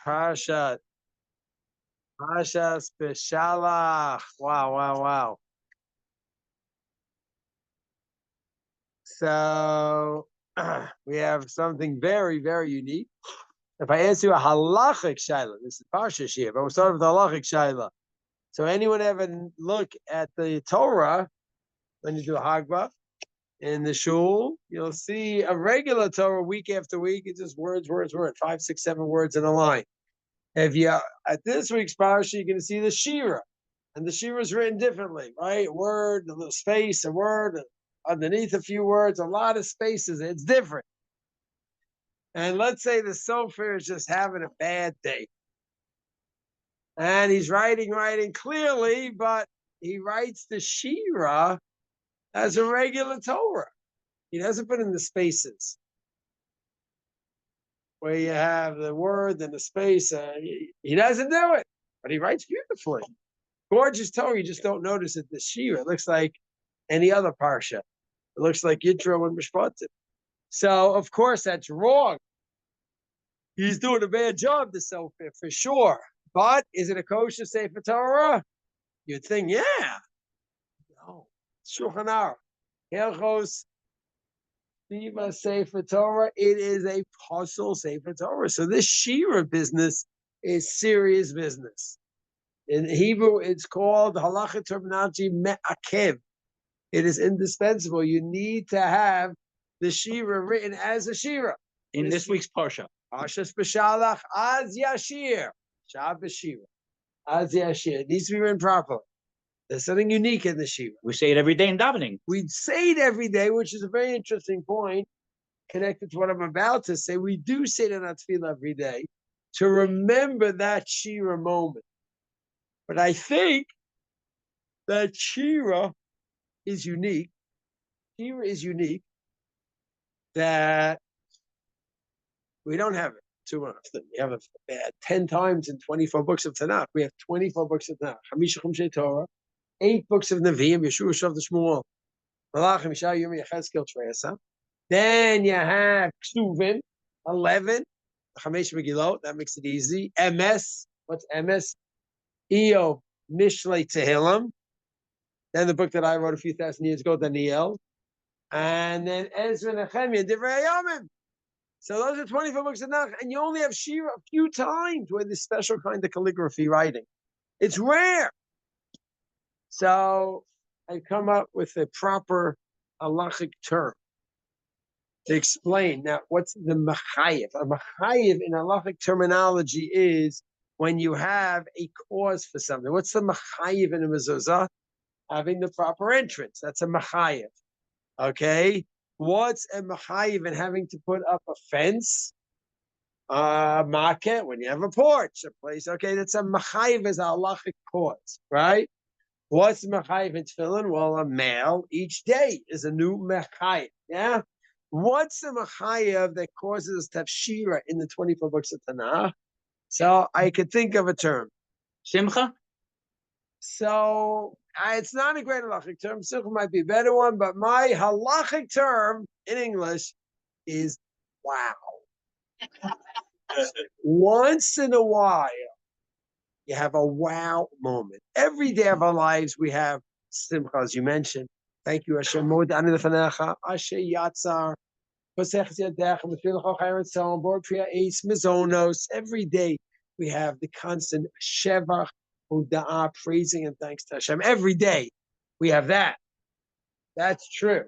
parshat, beshalach. Wow, wow, wow. So we have something very, very unique. If I ask you a halachic shaila, this is parsha Shira, but we'll start with the halachic shaila. So anyone ever look at the Torah when you do a Hagbah in the shul, you'll see a regular Torah week after week. It's just words, 5, 6, 7 words in a line. If you at this week's parsha, you're going to see the Shira, and the Shira is written differently, right? A word, a little space, a word underneath a few words, a lot of spaces. It's different. And let's say the sofer is just having a bad day, and he's writing clearly, but he writes the Shira as a regular Torah. He doesn't put in the spaces where you have the word and the space. He doesn't do it, but he writes beautifully. Gorgeous Torah, you just don't notice it. The Shira, it looks like any other parsha. It looks like Yitro and Mishpatim. So, of course, that's wrong. He's doing a bad job, the Sofer, for sure. But is it a kosher Sefer Torah? You'd think, yeah. No. Shulchan Aruch. Hilchos Siva Sefer Torah. It is a puzzle Sefer Torah. So this Shira business is serious business. In Hebrew, it's called halacha terminology me'akev. It is indispensable. You need to have the Shira written as a Shira. In this week's parsha. Parshas beshalach az yashir. Shab b'shira. Az yashir. It needs to be written properly. There's something unique in the Shira. We say it every day in davening. We say it every day, which is a very interesting point connected to what I'm about to say. We do say it in our tefillah every day to remember that Shira moment. But I think that Shira is unique. Shira is unique that we don't have it too often. We have it 10 times in 24 books of Tanach. We have 24 books of Tanach. Hamisha Chumshei Torah, 8 books of Nevi'im, Yeshua, Shav, the Shmuel, Malachim, Yishai, Yirmiyah, Yechezkel, Teresa. Then you have Ksuvim, 11, Chamesh Megillot, that makes it easy. MS, what's MS? Eov, Mishlei Tehillim. Then the book that I wrote a few thousand years ago, Daniel. And then Ezra, Nehemiah, Divrei Yomim. So those are 24 books of Tanach, and you only have Shira a few times with this special kind of calligraphy writing. It's rare. So I come up with a proper halachic term to explain. Now, what's the machayev? A machayev in halachic terminology is when you have a cause for something. What's the machayev in a mezuzah? Having the proper entrance. That's a machayev. Okay? What's a machayev in having to put up a fence? Market, when you have a porch, a place. Okay, that's a machayev as a halachic cause, right? What's the machayev in tefillin? Well, a male each day is a new machayev. Yeah. What's the machayev that causes us to have Shira in the 24 books of Tanakh? So I could think of a term. Simcha? So it's not a great halachic term. Simcha might be a better one, but my halachic term in English is wow. Once in a while, you have a wow moment. Every day of our lives, we have simcha, as you mentioned. Thank you, Hashem. Asher Yatzar. Every day we have the constant shevach, uda'ah, praising and thanks to Hashem. Every day we have that. That's true.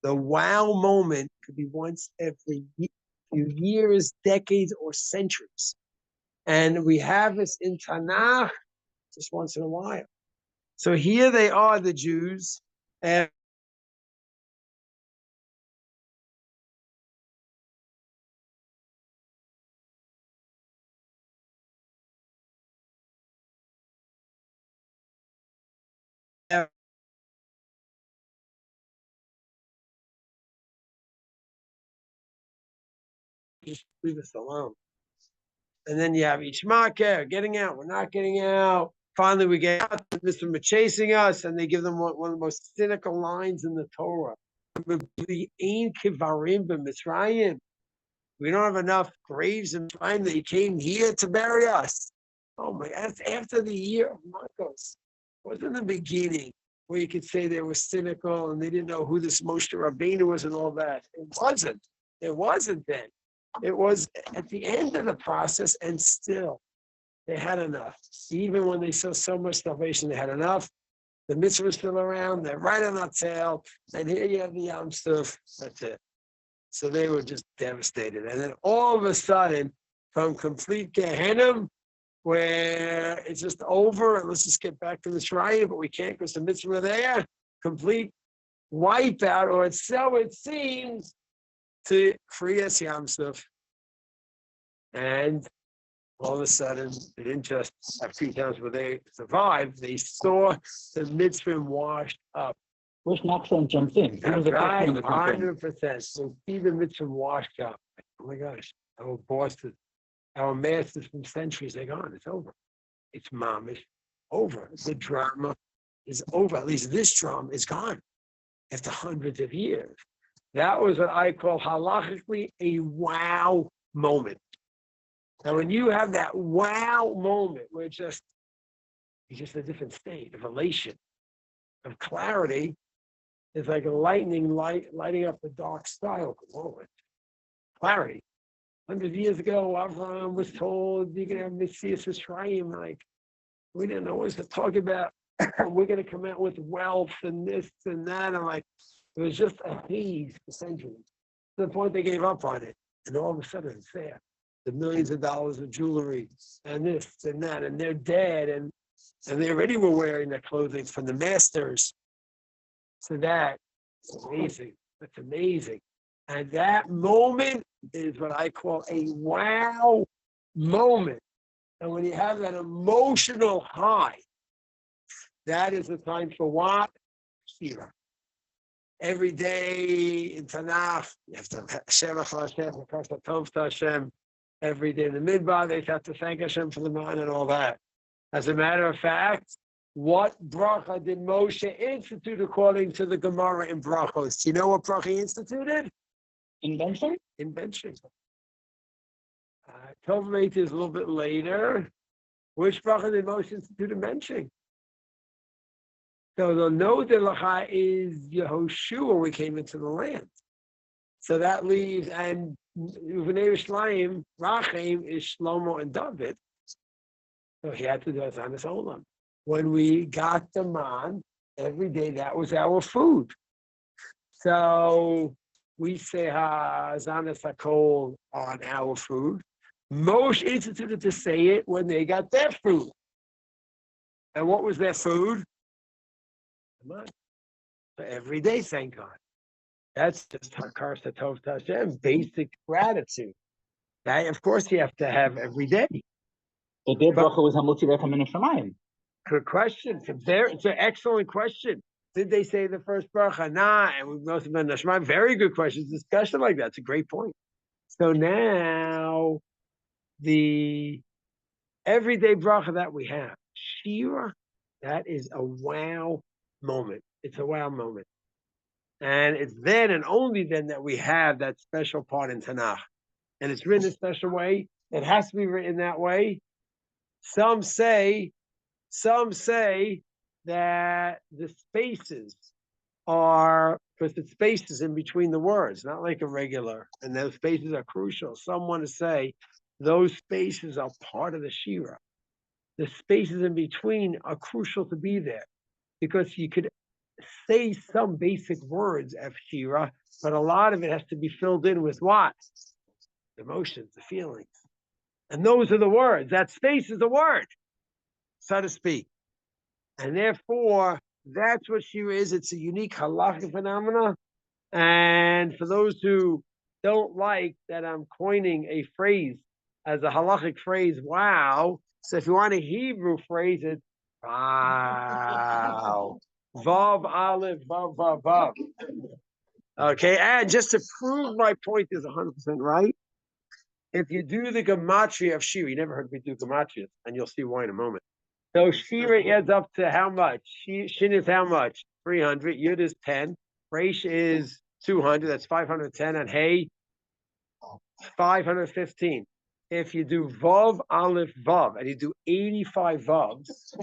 The wow moment could be once every few years, decades, or centuries. And we have this in Tanakh just once in a while. So here they are, the Jews, and just leave us alone. And then you have each market, getting out, we're not getting out. Finally, we get out, this one chasing us, and they give them one of the most cynical lines in the Torah. We don't have enough graves and time that he came here to bury us. Oh my, that's after the year of Marcos. It wasn't the beginning where you could say they were cynical and they didn't know who this Moshe Rabbeinu was and all that. It wasn't. It wasn't then. It was at the end of the process, and still they had enough. Even when they saw so much salvation, they had enough. The mitzvah was still around. They're right on our tail. And here you have the Yom stuff. That's it. So they were just devastated. And then all of a sudden, from complete Gehenna, where it's just over, and let's just get back to the shrine, but we can't because the mitzvah are there, complete wipeout, or so it seems, to Kriyas Yamsuf. And all of a sudden, they didn't just have 3 times where they survived, they saw the mitzvah washed up. Which Nachshon jumped in? He was the first one to jump in. 100%. So see the mitzvah washed up. Oh my gosh, our bosses, our masters from centuries, they're gone. It's over. It's mamish over. The drama is over. At least this drama is gone after hundreds of years. That was what I call halachically a wow moment. Now, when you have that wow moment where it's just a different state of elation, of clarity, it's like a lightning lighting up the dark sky. Oh, clarity. 100 years ago, Abraham was told you're gonna have Messias Yisrael. Like, we didn't know what to talk about. We're gonna come out with wealth and this and that. And like, it was just a haze for centuries. To the point they gave up on it. And all of a sudden it's there. The millions of dollars of jewelry and this and that, and they're dead, and they already were wearing their clothing from the masters. So that's amazing. That's amazing. And that moment is what I call a wow moment. And when you have that emotional high, that is the time for what? Shira. Every day in Tanach, you have to Shemach Hashem, parshat Tov to Hashem. Every day in the midbar, they have to thank Hashem for the man and all that. As a matter of fact, what bracha did Moshe institute according to the Gemara in Brachos? Do you know what bracha he instituted? Invention? Invention. Tov Meit is a little bit later. Which bracha did Moshe institute invention? So the no delacha is Yehoshua when we came into the land. So that leaves, and Uvnei Shleim, Rachim is Shlomo and David. So he had to do it on his own. When we got the man, every day that was our food. So we say Hazanas HaKol on our food. Moshe instituted to say it when they got their food. And what was their food? Come on. So every day, thank God. That's just Hakar Satov Hashem, basic gratitude. That, of course, you have to have every day. But their bracha was Hamotzi Lecha Min Hashamayim. Good question. It's an excellent question. Did they say the first bracha? Nah, and we must have been Nashma. Very good question. Discussion like that. It's a great point. So now, the everyday bracha that we have, Shira, that is a wow moment. It's a wow moment. And it's then and only then that we have that special part in Tanach. And it's written a special way. It has to be written that way. Some say that the spaces are, because the spaces in between the words, not like a regular, and those spaces are crucial. Some want to say those spaces are part of the Shira. The spaces in between are crucial to be there, because you could say some basic words of Shira, but a lot of it has to be filled in with what? The emotions, the feelings. And those are the words. That space is a word, so to speak. And therefore, that's what Shira is. It's a unique halachic phenomena. And for those who don't like that I'm coining a phrase as a halachic phrase, wow. So if you want a Hebrew phrase, it's wow. Vav, Aleph, Vav, Vav, Vav. Okay, and just to prove my point is 100% right, if you do the gematria of Shira, you never heard me do gematria, and you'll see why in a moment. So Shira adds up to how much? Shin is how much? 300. Yud is 10. Reish is 200. That's 510. And Hey, 515. If you do Vav, Aleph, Vav, and you do 85 Vavs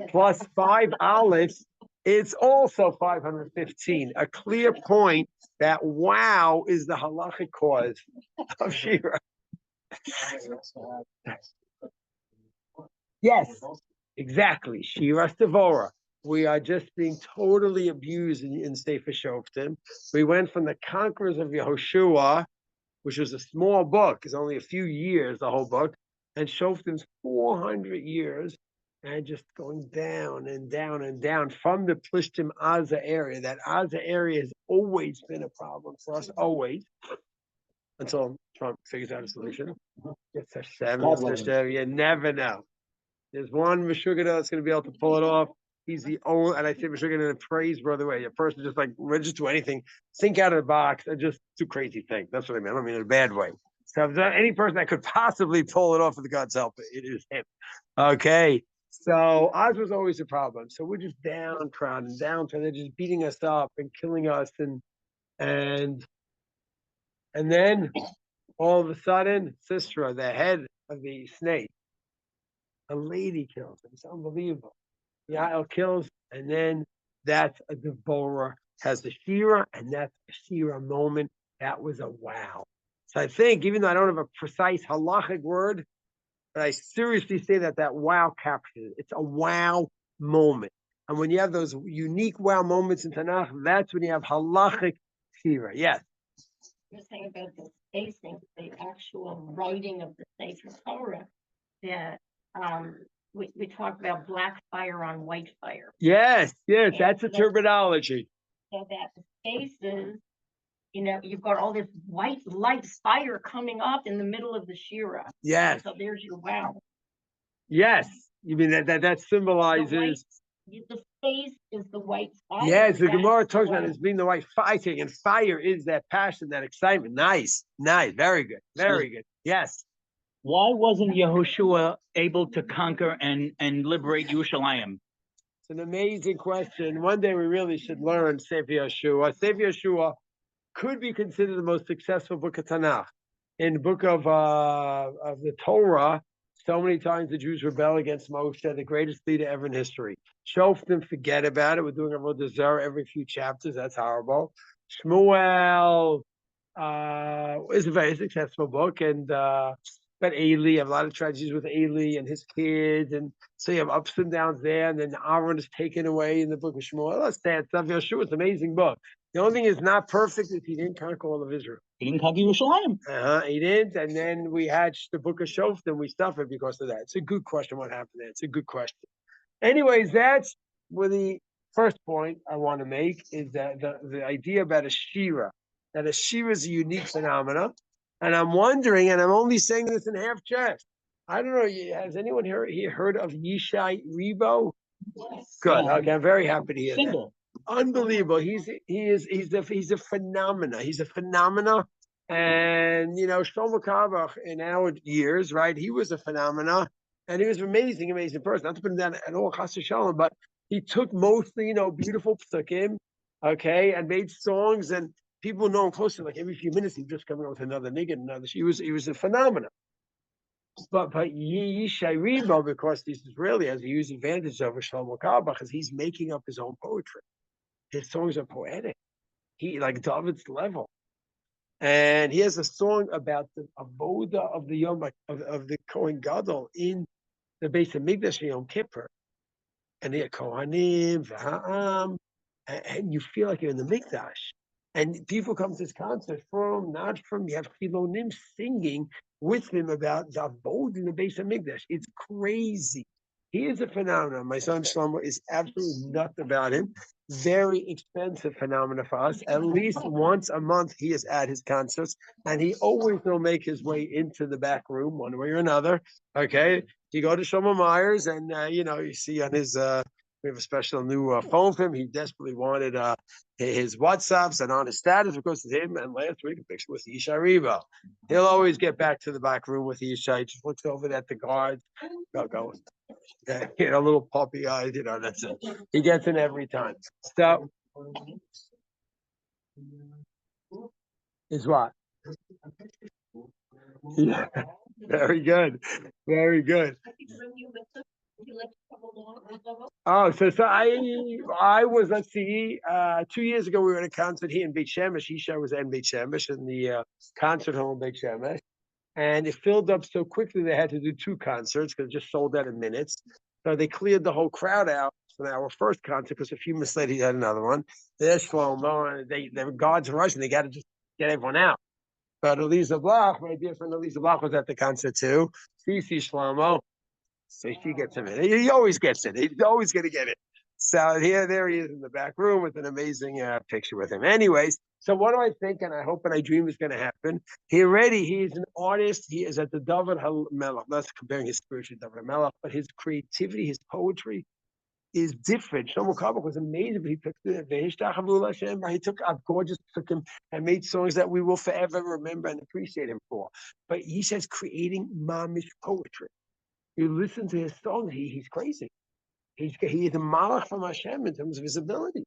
plus 5 Alephs, it's also 515. A clear point that wow is the halachic cause of Shira. Yes, exactly. Shira Stavora. We are just being totally abused in Sefer Shoftim. We went from the conquerors of Yehoshua, which was a small book, it's only a few years, the whole book, and Shoftim's 400 years, and just going down and down and down from the Plishtim Aza area. That Aza area has always been a problem for us, always, until Trump figures out a solution. It's Hashem, you never know. There's one Meshuggah that's going to be able to pull it off. He's the only, and I say Meshuggah in a praise, brother, way. A person just like, just do anything, think out of the box, and just do crazy things. That's what I mean. I don't mean in a bad way. So if there's any person that could possibly pull it off with God's help, it is him. Okay. So Oz was always a problem. So we're just downtrodden. They're just beating us up and killing us. And then all of a sudden, Sisera, the head of the snake, a lady kills him. It's unbelievable. Yael kills, and then that's a Deborah has the Shira, and that's a Shira moment. That was a wow. So I think, even though I don't have a precise halachic word, but I seriously say that wow captures it. It's a wow moment. And when you have those unique wow moments in Tanach, that's when you have halachic Shira. Yes. You're saying about the spacing, the actual writing of the Sefer Torah, that we talk about black fire on white fire. Yes, that's a terminology. So that the spaces, you've got all this white light fire coming up in the middle of the Shira. Yes. So there's your wow. Yes, you mean that symbolizes. The space is the white fire. Yes, the Gemara talks about it as being the white fire, and fire is that passion, that excitement. Nice, very good, very good. Yes. Why wasn't Yehoshua able to conquer and liberate Yerushalayim? It's an amazing question. One day we really should learn Sefer Yeshua. Sefer Yeshua could be considered the most successful book of Tanakh. In the book of the Torah, so many times the Jews rebel against Moshe, the greatest leader ever in history. Shoftim, forget about it. We're doing Avodah Zarah every few chapters. That's horrible. Shmuel is a very successful book, and but Eli, you have a lot of tragedies with Eli and his kids, and so you have ups and downs there. And then Aaron is taken away in the book of Shmuel. That's sad stuff. Yeshua, it's an amazing book. The only thing is not perfect is he didn't conquer all of Israel. He didn't conquer Yerushalayim. He didn't. And then we had the book of Shoftim. We suffered because of that. It's a good question. What happened there? It's a good question. Anyways, that's where the first point I want to make is that the idea about a Shira, that a Shira is a unique phenomenon. And I'm wondering, and I'm only saying this in half jest. I don't know. Has anyone here heard of Yishai Rebo? Good. Okay, I'm very happy to hear that. Unbelievable. He's a phenomena. He's a phenomena. And Shlomo Karbach in our years, right? He was a phenomena, and he was an amazing person. Not to put him down at all, chas v'shalom, but he took mostly, beautiful psukim, okay, and made songs, and people know him closely. Like every few minutes, he'd just come out with another nigga, He was a phenomenon. But Yishai Rebo, because he's Israeli, has a huge advantage over Shlomo Karbach, because he's making up his own poetry. His songs are poetic. He like David's level. And he has a song about the avoda of the Yom of the Kohen Gadol in the Beis Hamikdash Yom Kippur, and the Kohanim, V'ha'am, and you feel like you're in the Mikdash. And people come to this concert from, not from. You have Chilonim singing with him about the avoda in the Beis Hamikdash. It's crazy. He is a phenomenon. My son Shlomo is absolutely nuts about him. Very expensive phenomenon for us. At least once a month, he is at his concerts, and he always will make his way into the back room one way or another. Okay, you go to Shlomo Myers, and you see on his. We have a special new phone for him. He desperately wanted his WhatsApps, and on his status, of course, it's him. And last week, a picture with Yishai Rebo. He'll always get back to the back room with Yishai. Just looks over at the guards. Go. A little puppy eyes, that's it. He gets in every time. So, is what? Yeah, very good, very good. Oh, so I was, let's see, 2 years ago we were at a concert here in Beit Shemesh. Isha was in Beit Shemesh in the concert hall in Beit Shemesh, and it filled up so quickly they had to do two concerts because it just sold out in minutes. So they cleared the whole crowd out for our first concert because a few minutes later he had another one. There's Shlomo, and the guards are rushing. They got to just get everyone out. But Elisa Bloch, my dear friend Elisa Bloch, was at the concert too. She Shlomo. So she gets him in. He always gets it. He's always going to get it. So there he is in the back room with an amazing picture with him. Anyways, so what do I think? And I hope and I dream is going to happen. He's an artist. He is at the David HaMelech. That's comparing his spiritual David HaMelech, but his creativity, his poetry is different. Shlomo Kabach was amazing. He took he took took him and made songs that we will forever remember and appreciate him for. But he says creating mamish poetry. You listen to his songs, he's crazy. He is a malach from Hashem in terms of his ability.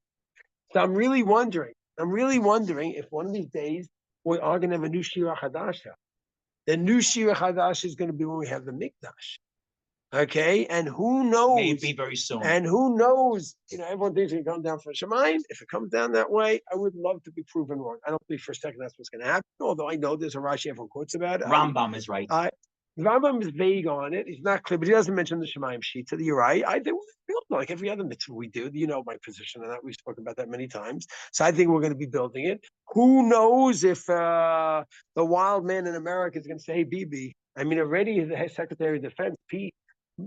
So I'm really wondering if one of these days we are going to have a new Shira Hadasha. The new Shira Hadash is going to be when we have the Mikdash. Okay, and who knows? Maybe very soon. And who knows? Everyone thinks it comes down from Shemayim. If it comes down that way, I would love to be proven wrong. I don't think for a second that's what's going to happen. Although I know there's a Rashi everyone quotes about it. Rambam is right. The Rambam is vague on it. He's not clear, but he doesn't mention the Shemayim sheet. So you're right. I think we'll build like every other mitzvah we do. You know my position on that. We've spoken about that many times. So I think we're going to be building it. Who knows if the wild man in America is going to say, "Hey, Bibi." I mean, already the Secretary of Defense, Pete,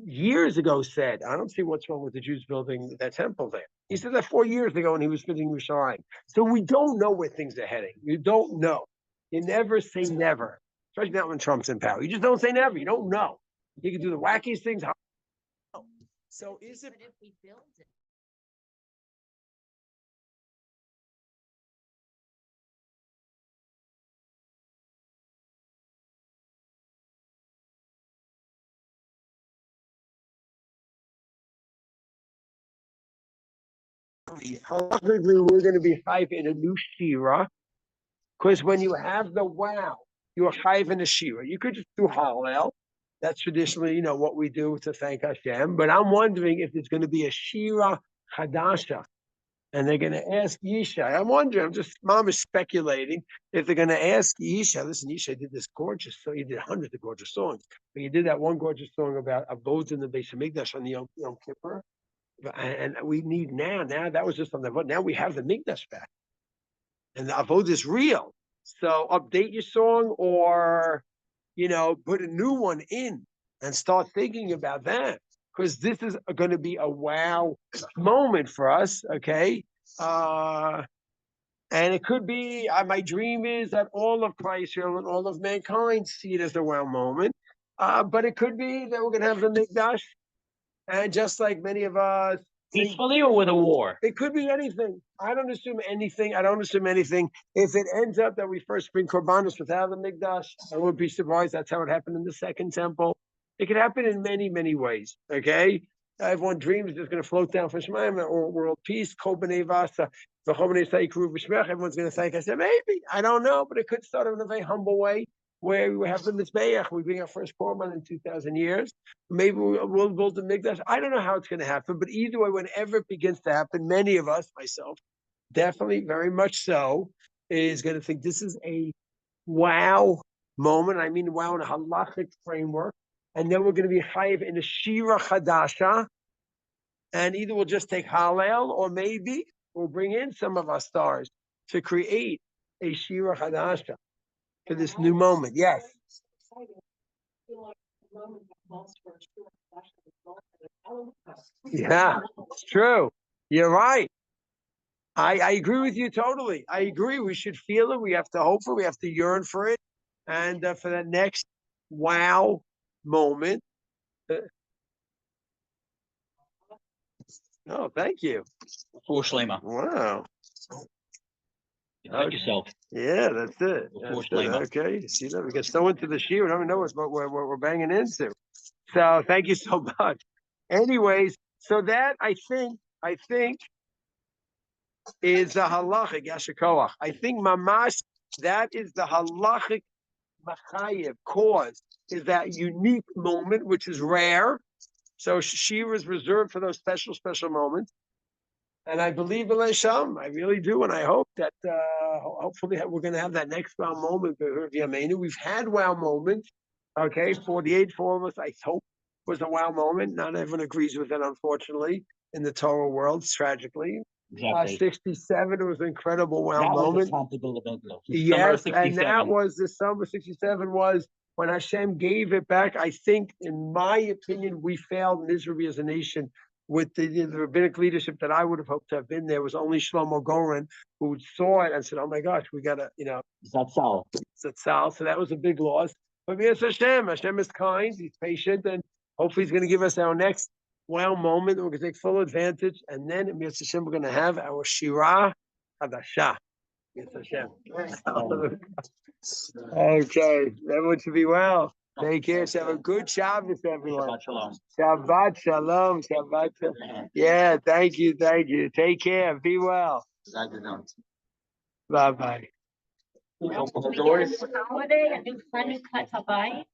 years ago said, "I don't see what's wrong with the Jews building that temple there." He said that 4 years ago when he was visiting Yerushalayim. So we don't know where things are heading. You don't know. You never say never. Especially not when Trump's in power. You just don't say never. You don't know. You can do the wackiest things. So is it? But if we build it. Halachically, we're going to be hype in a new Shira, because when you have the wow, you're hype in a Shira. You could just do Hallel. That's traditionally, what we do to thank Hashem. But I'm wondering if there's going to be a Shira Hadasha, and they're going to ask Yisha. I'm wondering. Mom is speculating if they're going to ask Yisha. Listen, Yisha did this gorgeous song. He did hundreds of gorgeous songs, but he did that one gorgeous song about abodes in the Beis Hamikdash on the Yom Kippur. And we need now that was just on the vote. Now we have the Mikdash back, and the Avod is real. So update your song, or put a new one in and start thinking about that, because this is going to be a wow moment for us. Okay, and it could be. My dream is that all of Christ and all of mankind see it as a wow moment. But it could be that we're going to have the Mikdash. And just like many of us, peacefully or with a war? It could be anything. I don't assume anything. If it ends up that we first bring korbanos without the mikdash, I wouldn't be surprised. That's how it happened in the second temple. It could happen in many, many ways. Okay, everyone dreams it's going to float down from Shemayim or world peace. Everyone's going to thank us. Maybe, I don't know, but it could start in a very humble way, where we have the Mizbeach. We bring our first korban in 2,000 years. Maybe we'll build the Mikdash. I don't know how it's going to happen, but either way, whenever it begins to happen, many of us, myself, definitely very much so, is going to think this is a wow moment. I mean, wow in a halachic framework. And then we're going to be chayiv in a Shira Chadasha. And either we'll just take Hallel, or maybe we'll bring in some of our stars to create a Shira Chadasha for this new moment. Yes. Yeah, it's true. You're right. I agree with you totally. I agree. We should feel it. We have to hope for it. We have to yearn for it. And for that next wow moment. Oh, thank you. For Shlema. Wow. You got yourself. Yeah, that's it. Okay, you see that? We get so into the shear, we don't even know what we're banging into. So thank you so much. Anyways, so that I think is the halachic yashikoach. I think mamash, that is the halachic machayev, cause, is that unique moment, which is rare. So Shira is reserved for those special moments. And I believe in Hashem. I really do. And I hope that hopefully we're going to have that next wow moment. We've had wow moments. Okay, 48 for all of us, I hope, was a wow moment. Not everyone agrees with it, unfortunately, in the Torah world, tragically. Exactly. 67 was an incredible wow That moment. was a comfortable event, though. Summer Yes, of and that 67. was the summer 67 was when Hashem gave it back. I think, in my opinion, we failed miserably as a nation with the rabbinic leadership that I would have hoped to have been there. Was only Shlomo Goren who saw it and said, "Oh my gosh, we gotta, That's all. Zatzal." So that was a big loss. But yes, Hashem is kind, He's patient, and hopefully He's going to give us our next wow moment. We're going to take full advantage, and then in Hashem we're going to have our Shira Hadashah. Yes, Hashem. Okay, everyone should be well. Take care. Have a good Shabbos, everyone. Shabbat shalom. Shabbat shalom. Shabbat shalom. Yeah, thank you. Take care. Be well. Bye bye. Holiday, I think Sunny cuts a bite.